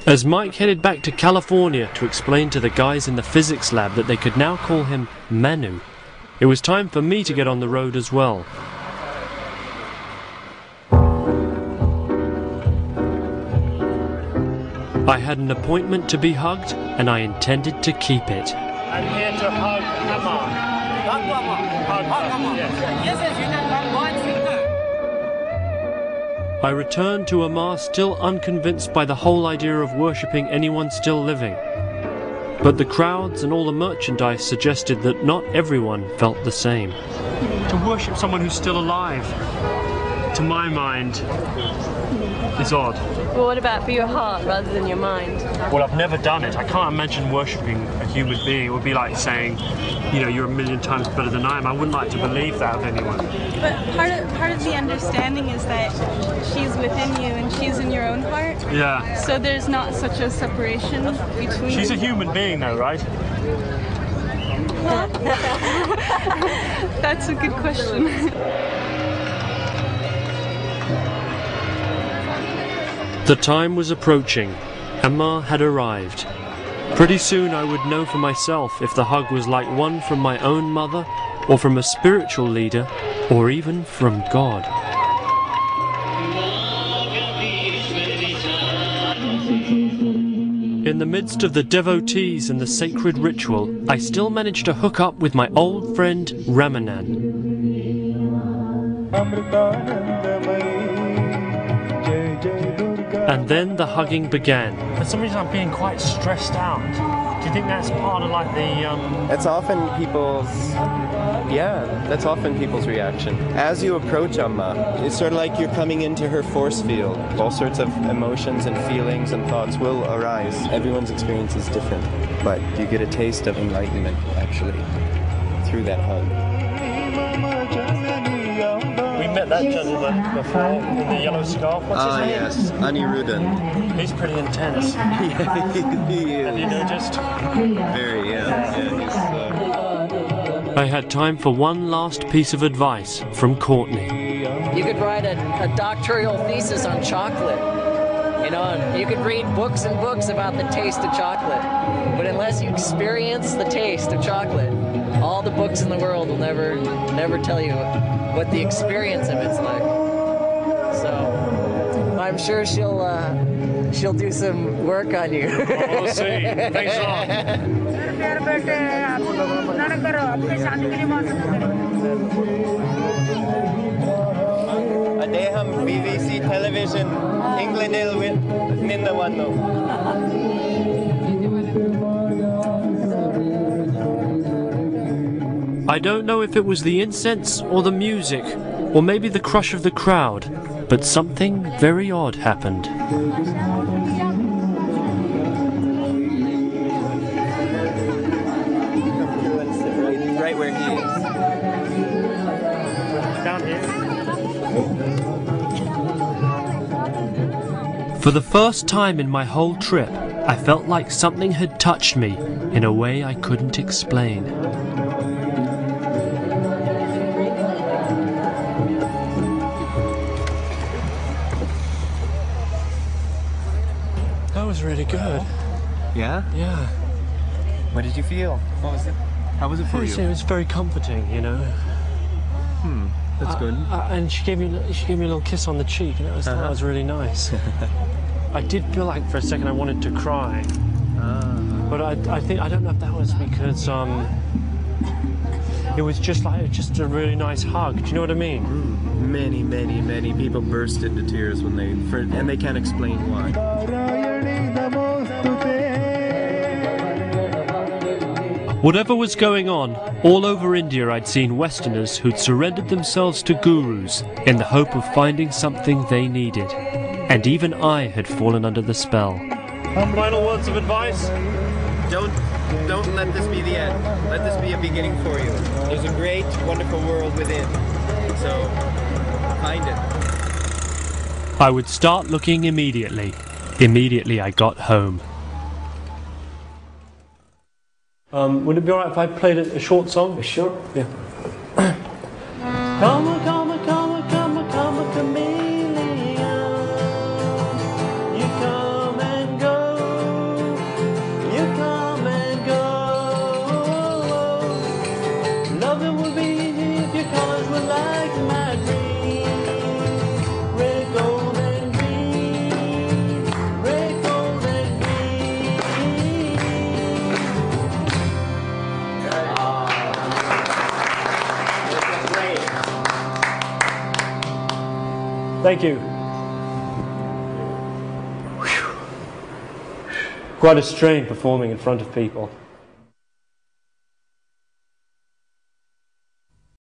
As Mike headed back to California to explain to the guys in the physics lab that they could now call him Manu, it was time for me to get on the road as well. I had an appointment to be hugged, and I intended to keep it. I'm here to hug Amma. Hug Amma. Hug Amma. Yes, you can hug one finger. I returned to Amma still unconvinced by the whole idea of worshipping anyone still living. But the crowds and all the merchandise suggested that not everyone felt the same. To worship someone who's still alive, to my mind, is odd. Well, what about for your heart rather than your mind? Well, I've never done it. I can't imagine worshipping a human being. It would be like saying, you know, you're a million times better than I am. I wouldn't like to believe that of anyone. But part of the understanding is that she's within you and she's in your own heart. Yeah. So there's not such a separation between. She's a human being, though, right? That's a good question. The time was approaching. Amma had arrived. Pretty soon I would know for myself if the hug was like one from my own mother, or from a spiritual leader, or even from God. In the midst of the devotees and the sacred ritual, I still managed to hook up with my old friend Ramanan. And then the hugging began. For some reason I'm feeling quite stressed out. Do you think that's part of like the... That's often people's... Yeah, that's often people's reaction. As you approach Amma, it's sort of like you're coming into her force field. All sorts of emotions and feelings and thoughts will arise. Everyone's experience is different, but you get a taste of enlightenment, actually, through that hug. We met that gentleman before in the yellow scarf. What's his name? Yes, Aniruddhan. He's pretty intense. Yeah, he is. Have you noticed? Very, yeah. I had time for one last piece of advice from Courtney. You could write a doctoral thesis on chocolate. You know, and you could read books and books about the taste of chocolate. But unless you experience the taste of chocolate, all the books in the world will never tell you what the experience of it's like. So I'm sure she'll do some work on you. We'll see. Thanks a lot. Adeham BBC television Englandil with Nindawanno. I don't know if it was the incense or the music, or maybe the crush of the crowd, but something very odd happened. Right where he is. Down here. For the first time in my whole trip, I felt like something had touched me in a way I couldn't explain. That was really good. Yeah? Yeah. What did you feel? What was it? How was it for you? It was very comforting, you know. That's good. And she gave me a little kiss on the cheek, and that was really nice. I did feel like for a second I wanted to cry, but I don't know if that was because it was just a really nice hug. Do you know what I mean? Many people burst into tears when and they can't explain why. Whatever was going on, all over India I'd seen Westerners who'd surrendered themselves to gurus in the hope of finding something they needed. And even I had fallen under the spell. Final words of advice? Don't let this be the end. Let this be a beginning for you. There's a great, wonderful world within. So, find it. I would start looking immediately. Immediately I got home. Would it be alright if I played a short song? Sure. Yeah. Come a chameleon. You come and go Thank you. Quite a strain performing in front of people.